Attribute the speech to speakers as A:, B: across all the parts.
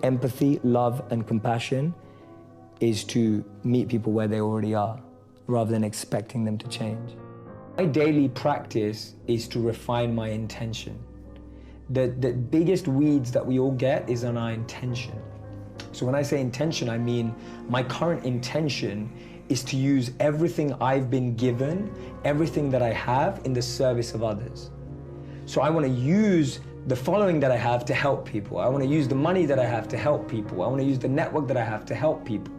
A: empathy, love, and compassion is to meet people where they already are, rather than expecting them to change. My daily practice is to refine my intention. The biggest weeds that we all get is on our intention. So when I say intention, I mean my current intention is to use everything I've been given, everything that I have, in the service of others. So I want to use the following that I have to help people. I want to use the money that I have to help people. I want to use the network that I have to help people.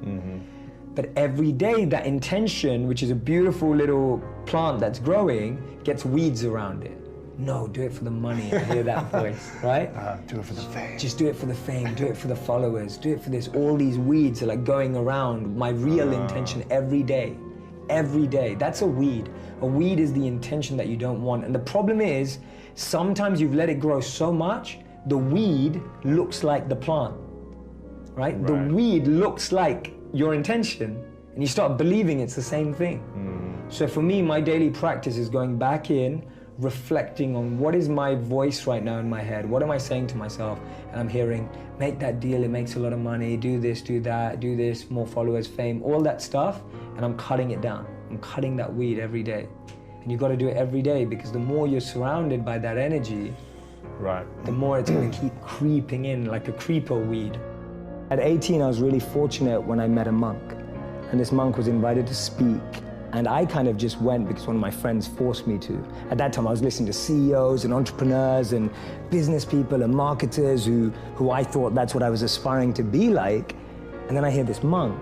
A: But every day, that intention, which is a beautiful little plant that's growing, gets weeds around it. No, do it for the money. I hear that voice, right?
B: Do it for the fame.
A: Just do it for the fame, do it for the followers, do it for this. All these weeds are like going around my real intention every day. Every day. That's a weed. A weed is the intention that you don't want. And the problem is, sometimes you've let it grow so much, the weed looks like the plant, right? The weed looks like your intention, and you start believing it's the same thing. So for me, my daily practice is going back in, reflecting on what is my voice right now in my head, what am I saying to myself, and I'm hearing, make that deal, it makes a lot of money, do this, do that, do this, more followers, fame, all that stuff, and I'm cutting it down. I'm cutting that weed every day. And you've got to do it every day, because the more you're surrounded by that energy, the more it's going to keep creeping in like a creeper weed. At 18, I was really fortunate when I met a monk, and this monk was invited to speak. And I kind of just went because one of my friends forced me to. At that time, I was listening to CEOs and entrepreneurs and business people and marketers who I thought that's what I was aspiring to be like. And then I hear this monk,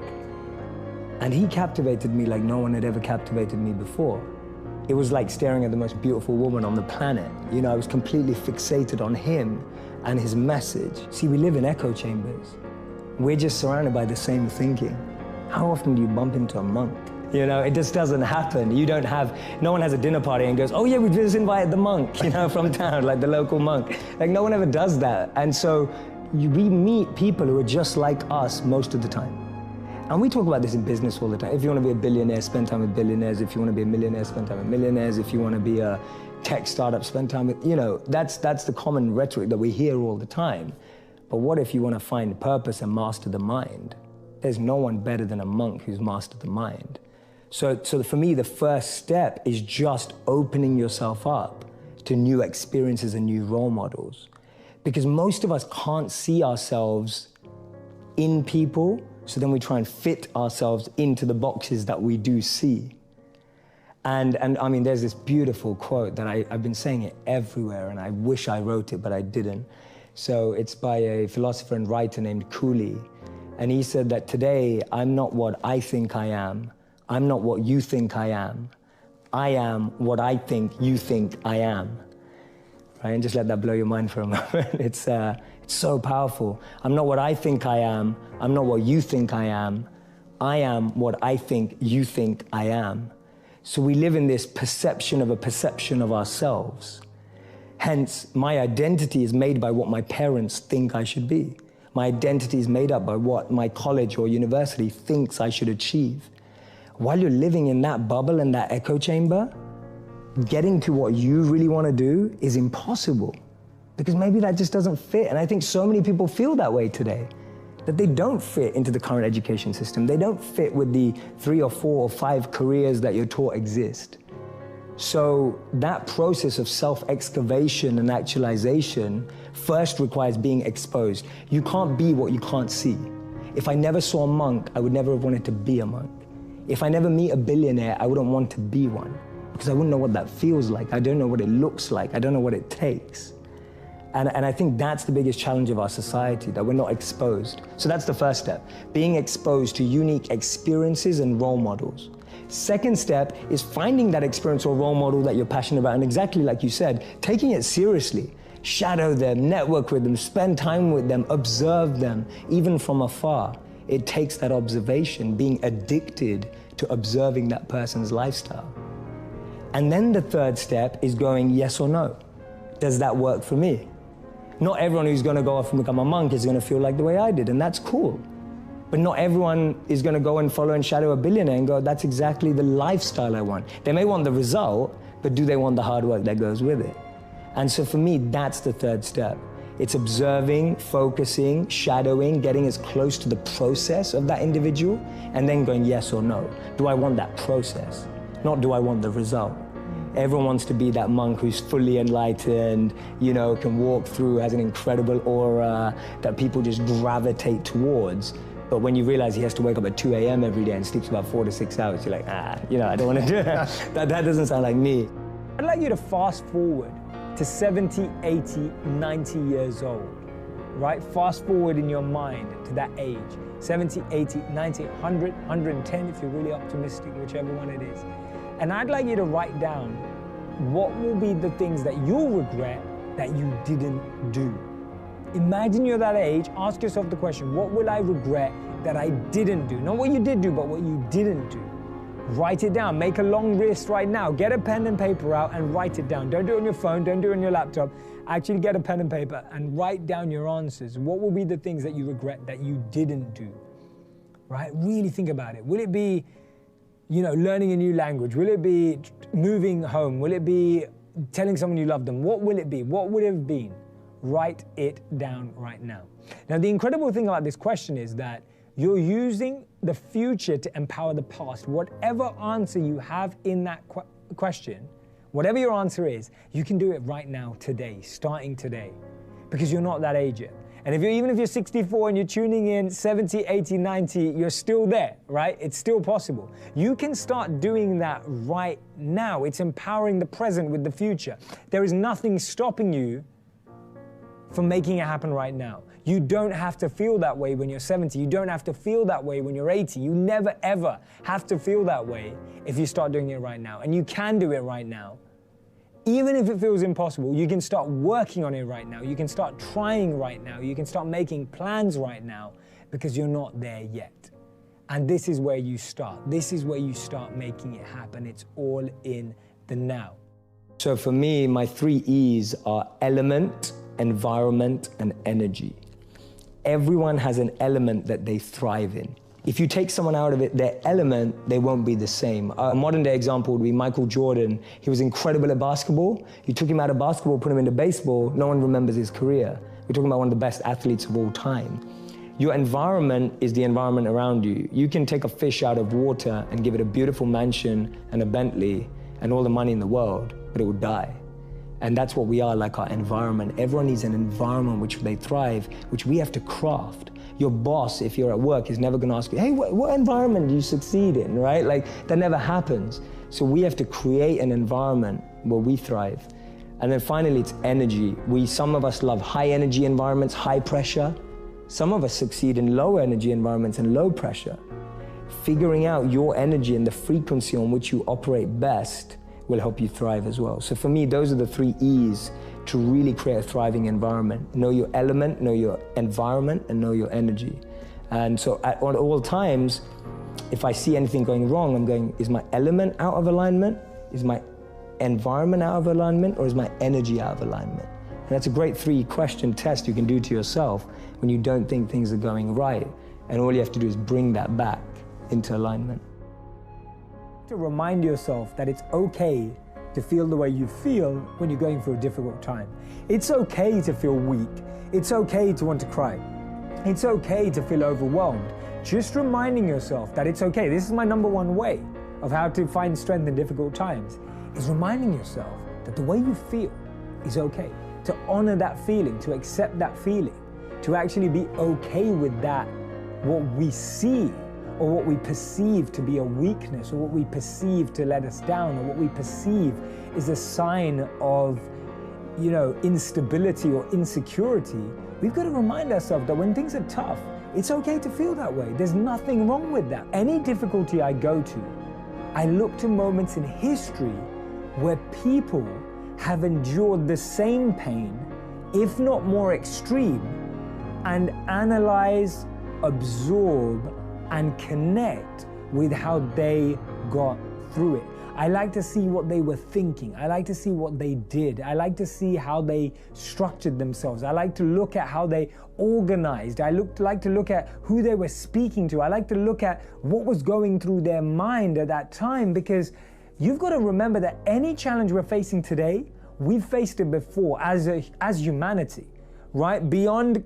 A: and he captivated me like no one had ever captivated me before. It was like staring at the most beautiful woman on the planet. You know, I was completely fixated on him and his message. See, we live in echo chambers. We're just surrounded by the same thinking. How often do you bump into a monk? You know, it just doesn't happen. No one has a dinner party and goes, oh yeah, we just invited the monk, you know, from town, like the local monk. Like, no one ever does that. And so we meet people who are just like us most of the time. And we talk about this in business all the time. If you want to be a billionaire, spend time with billionaires. If you want to be a millionaire, spend time with millionaires. If you want to be a tech startup, spend time with, you know, that's the common rhetoric that we hear all the time. But what if you want to find purpose and master the mind? There's no one better than a monk who's mastered the mind. So for me, the first step is just opening yourself up to new experiences and new role models. Because most of us can't see ourselves in people, so then we try and fit ourselves into the boxes that we do see. And I mean, there's this beautiful quote that I've been saying it everywhere, and I wish I wrote it, but I didn't. So it's by a philosopher and writer named Cooley. And he said that today, I'm not what I think I am. I'm not what you think I am. I am what I think you think I am. Right? And just let that blow your mind for a moment. It's so powerful. I'm not what I think I am. I'm not what you think I am. I am what I think you think I am. So we live in this perception of a perception of ourselves. Hence, my identity is made by what my parents think I should be. My identity is made up by what my college or university thinks I should achieve. While you're living in that bubble and that echo chamber, getting to what you really want to do is impossible, because maybe that just doesn't fit. And I think so many people feel that way today, that they don't fit into the current education system. They don't fit with the 3 or 4 or 5 careers that you're taught exist. So that process of self-excavation and actualization first requires being exposed. You can't be what you can't see. If I never saw a monk, I would never have wanted to be a monk. If I never meet a billionaire, I wouldn't want to be one, because I wouldn't know what that feels like. I don't know what it looks like. I don't know what it takes. And I think that's the biggest challenge of our society, that we're not exposed. So that's the first step, being exposed to unique experiences and role models. Second step is finding that experience or role model that you're passionate about, and exactly like you said, taking it seriously. Shadow them, network with them, spend time with them, observe them, even from afar. It takes that observation, being addicted to observing that person's lifestyle. And then the third step is going yes or no. Does that work for me? Not everyone who's going to go off and become a monk is going to feel like the way I did, and that's cool. But not everyone is going to go and follow and shadow a billionaire and go, that's exactly the lifestyle I want. They may want the result, but do they want the hard work that goes with it? And so for me, that's the third step. It's observing, focusing, shadowing, getting as close to the process of that individual, and then going yes or no. Do I want that process? Not do I want the result? Everyone wants to be that monk who's fully enlightened, you know, can walk through, has an incredible aura that people just gravitate towards. But when you realize he has to wake up at 2 a.m. every day and sleeps about 4 to 6 hours, you're like, you know, I don't want to do that. That doesn't sound like me. I'd like you to fast forward to 70, 80, 90 years old, right? Fast forward in your mind to that age, 70, 80, 90, 100, 110 if you're really optimistic, whichever one it is. And I'd like you to write down what will be the things that you'll regret that you didn't do. Imagine you're that age, ask yourself the question, what will I regret that I didn't do? Not what you did do, but what you didn't do. Write it down, make a long list right now. Get a pen and paper out and write it down. Don't do it on your phone, don't do it on your laptop. Actually get a pen and paper and write down your answers. What will be the things that you regret that you didn't do, right? Really think about it. Will it be, you know, learning a new language? Will it be moving home? Will it be telling someone you love them? What will it be? What would it have been? Write it down right now. Now, the incredible thing about this question is that you're using the future to empower the past. Whatever answer you have in that question, whatever your answer is, you can do it right now, today, starting today, because you're not that age yet. And even if you're 64 and you're tuning in 70, 80, 90, you're still there, right? It's still possible. You can start doing that right now. It's empowering the present with the future. There is nothing stopping you from making it happen right now. You don't have to feel that way when you're 70. You don't have to feel that way when you're 80. You never, ever have to feel that way if you start doing it right now. And you can do it right now. Even if it feels impossible, you can start working on it right now. You can start trying right now. You can start making plans right now because you're not there yet. And this is where you start. This is where you start making it happen. It's all in the now. So for me, my 3 E's are element, environment, and energy. Everyone has an element that they thrive in. If you take someone out of it, their element, they won't be the same. A modern day example would be Michael Jordan. He was incredible at basketball. You took him out of basketball, put him into baseball, no one remembers his career. We're talking about one of the best athletes of all time. Your environment is the environment around you. You can take a fish out of water and give it a beautiful mansion and a Bentley and all the money in the world, but it would die. And that's what we are, like our environment. Everyone needs an environment which they thrive, which we have to craft. Your boss, if you're at work, is never gonna ask you, hey, what environment do you succeed in, right? Like, that never happens. So we have to create an environment where we thrive. And then finally, it's energy. Some of us love high energy environments, high pressure. Some of us succeed in low energy environments and low pressure. Figuring out your energy and the frequency on which you operate best will help you thrive as well. So for me, those are the 3 E's to really create a thriving environment. Know your element, know your environment, and know your energy. And so at all times, if I see anything going wrong, I'm going, is my element out of alignment? Is my environment out of alignment? Or is my energy out of alignment? And that's a great 3-question test you can do to yourself when you don't think things are going right. And all you have to do is bring that back into alignment. To remind yourself that it's okay to feel the way you feel when you're going through a difficult time. It's okay to feel weak. It's okay to want to cry. It's okay to feel overwhelmed. Just reminding yourself that it's okay. This is my #1 way of how to find strength in difficult times, is reminding yourself that the way you feel is okay. To honor that feeling, to accept that feeling, to actually be okay with that, what we see or what we perceive to be a weakness, or what we perceive to let us down, or what we perceive is a sign of, you know, instability or insecurity. We've got to remind ourselves that when things are tough, it's okay to feel that way. There's nothing wrong with that. Any difficulty I go to, I look to moments in history where people have endured the same pain, if not more extreme, and analyze, absorb, and connect with how they got through it. I like to see what they were thinking. I like to see what they did. I like to see how they structured themselves. I like to look at how they organized. I like to look at who they were speaking to. I like to look at what was going through their mind at that time, because you've got to remember that any challenge we're facing today, we've faced it before as humanity. right? Beyond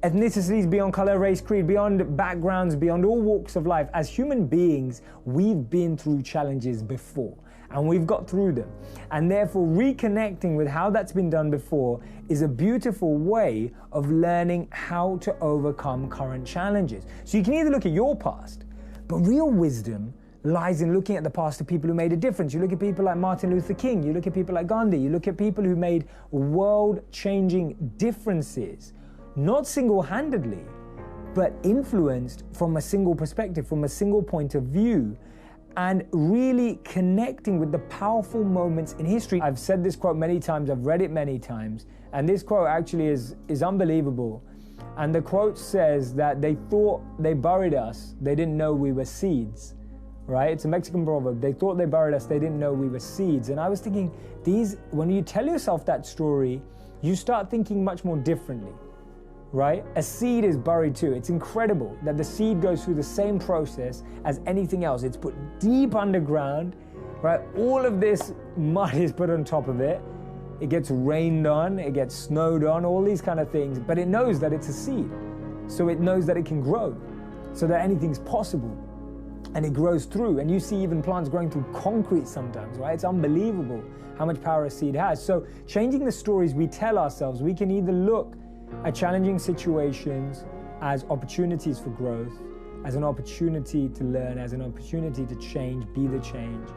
A: ethnicities, beyond color, race, creed, beyond backgrounds, beyond all walks of life. As human beings, we've been through challenges before and we've got through them. And therefore, reconnecting with how that's been done before is a beautiful way of learning how to overcome current challenges. So you can either look at your past, but real wisdom lies in looking at the past of people who made a difference. You look at people like Martin Luther King, you look at people like Gandhi, you look at people who made world-changing differences, not single-handedly, but influenced from a single perspective, from a single point of view, and really connecting with the powerful moments in history. I've said this quote many times, I've read it many times, and this quote actually is unbelievable. And the quote says that they thought they buried us, they didn't know we were seeds. Right? It's a Mexican proverb. They thought they buried us, they didn't know we were seeds. And I was thinking, when you tell yourself that story, you start thinking much more differently, right? A seed is buried too. It's incredible that the seed goes through the same process as anything else. It's put deep underground, right? All of this mud is put on top of it. It gets rained on, it gets snowed on, all these kind of things, but it knows that it's a seed. So it knows that it can grow, so that anything's possible. And it grows through, and you see even plants growing through concrete sometimes, right? It's unbelievable how much power a seed has. So changing the stories we tell ourselves, we can either look at challenging situations as opportunities for growth, as an opportunity to learn, as an opportunity to change, be the change.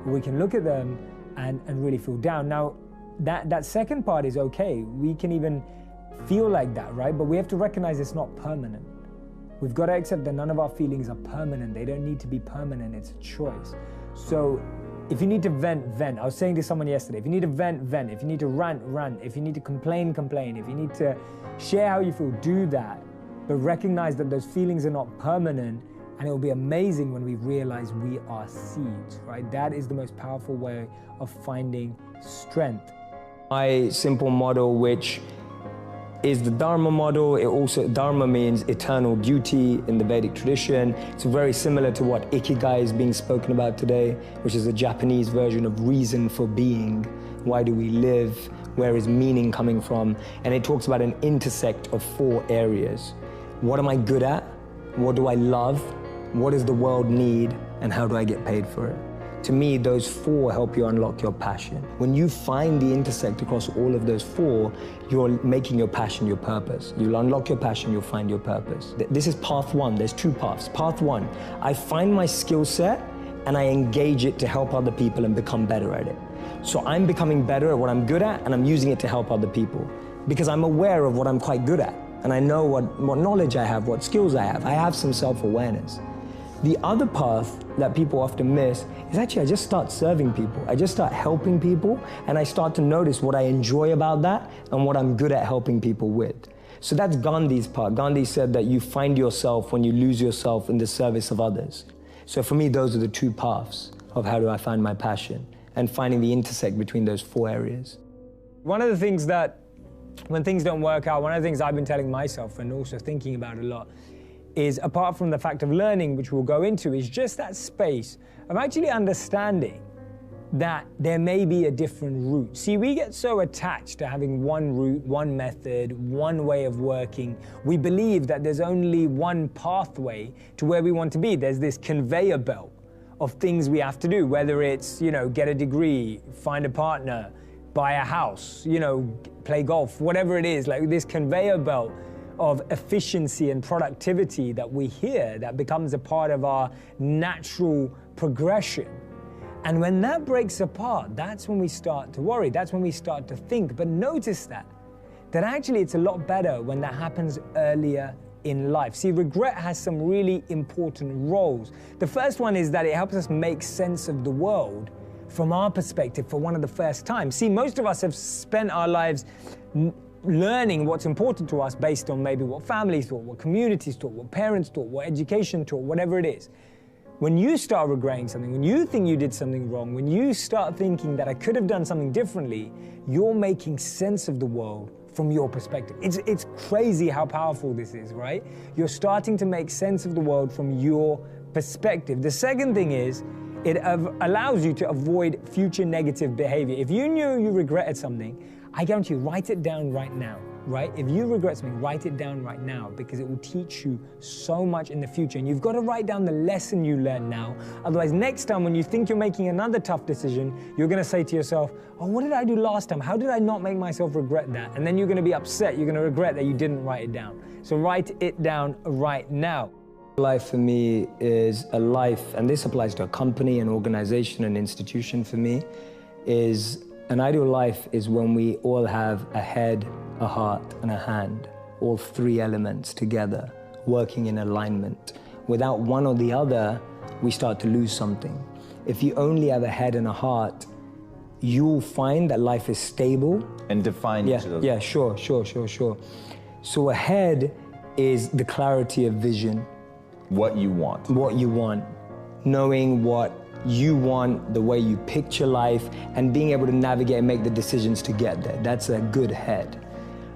A: Or we can look at them and really feel down. Now, that second part is okay. We can even feel like that, right? But we have to recognize it's not permanent. We've got to accept that none of our feelings are permanent. They don't need to be permanent. It's a choice. So if you need to vent, vent. I was saying to someone yesterday, if you need to vent, vent. If you need to rant, rant. If you need to complain, complain. If you need to share how you feel, do that. But recognize that those feelings are not permanent, and it will be amazing when we realize we are seeds, right? That is the most powerful way of finding strength. My simple model, which is the Dharma model. Dharma means eternal duty in the Vedic tradition. It's very similar to what Ikigai is being spoken about today, which is a Japanese version of reason for being. Why do we live? Where is meaning coming from? And it talks about an intersect of 4 areas. What am I good at? What do I love? What does the world need? And how do I get paid for it? To me, those 4 help you unlock your passion. When you find the intersect across all of those 4, you're making your passion your purpose. You'll unlock your passion, you'll find your purpose. This is path 1, there's 2 paths. Path 1, I find my skill set and I engage it to help other people and become better at it. So I'm becoming better at what I'm good at and I'm using it to help other people because I'm aware of what I'm quite good at and I know what knowledge I have, what skills I have. I have some self-awareness. The other path that people often miss is actually I just start serving people. I just start helping people and I start to notice what I enjoy about that and what I'm good at helping people with. So that's Gandhi's part. Gandhi said that you find yourself when you lose yourself in the service of others. So for me, those are the 2 paths of how do I find my passion and finding the intersect between those 4 areas. One of the things that, when things don't work out, one of the things I've been telling myself and also thinking about a lot is, apart from the fact of learning, which we'll go into, is just that space of actually understanding that there may be a different route. See, we get so attached to having one route, one method, one way of working. We believe that there's only one pathway to where we want to be. There's this conveyor belt of things we have to do, whether it's, get a degree, find a partner, buy a house, play golf, whatever it is, like this conveyor belt of efficiency and productivity that we hear, that becomes a part of our natural progression. And when that breaks apart, that's when we start to worry, that's when we start to think. But notice that actually it's a lot better when that happens earlier in life. See, regret has some really important roles. The first one is that it helps us make sense of the world from our perspective for one of the first time. See, most of us have spent our lives learning what's important to us based on maybe what families thought, what communities thought, what parents thought, what education taught, whatever it is. When you start regretting something, when you think you did something wrong, when you start thinking that I could have done something differently, you're making sense of the world from your perspective. It's crazy how powerful this is, right? You're starting to make sense of the world from your perspective. The second thing is, it allows you to avoid future negative behavior. If you knew you regretted something, I guarantee you, write it down right now. right? If you regret something, write it down right now, because it will teach you so much in the future. And you've got to write down the lesson you learned now. Otherwise, next time when you think you're making another tough decision, you're going to say to yourself, oh, what did I do last time? How did I not make myself regret that? And then you're going to be upset. You're going to regret that you didn't write it down. So write it down right now. Life for me is a life, and this applies to a company, an organization, an institution for me, is an ideal life is when we all have a head, a heart, and a hand, all three elements together, working in alignment. Without one or the other, we start to lose something. If you only have a head and a heart, you'll find that life is stable.
B: And define each of those.
A: Yeah, sure. So a head is the clarity of vision.
B: What you want.
A: What you want. Knowing what you want, the way you picture life, and being able to navigate and make the decisions to get there. That's a good head.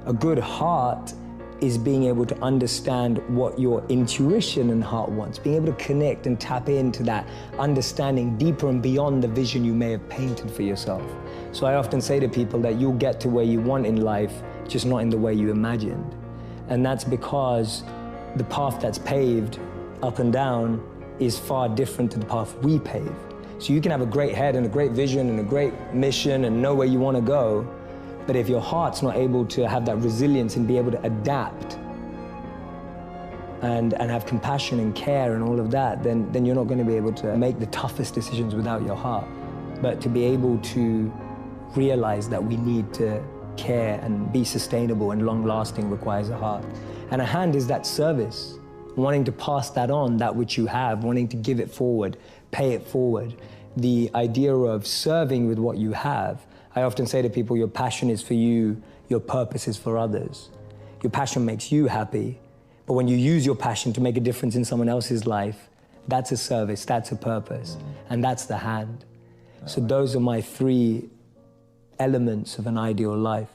A: A good heart is being able to understand what your intuition and heart wants, being able to connect and tap into that understanding deeper and beyond the vision you may have painted for yourself. So I often say to people that you'll get to where you want in life, just not in the way you imagined. And that's because the path that's paved up and down is far different to the path we pave. So you can have a great head and a great vision and a great mission and know where you want to go, but if your heart's not able to have that resilience and be able to adapt and have compassion and care and all of that, then you're not going to be able to make the toughest decisions without your heart. But to be able to realize that we need to care and be sustainable and long-lasting requires a heart. And a hand is that service. Wanting to pass that on, that which you have, wanting to give it forward, pay it forward. The idea of serving with what you have. I often say to people, your passion is for you, your purpose is for others. Your passion makes you happy, but when you use your passion to make a difference in someone else's life, that's a service, that's a purpose, and that's the hand. So those are my three elements of an ideal life.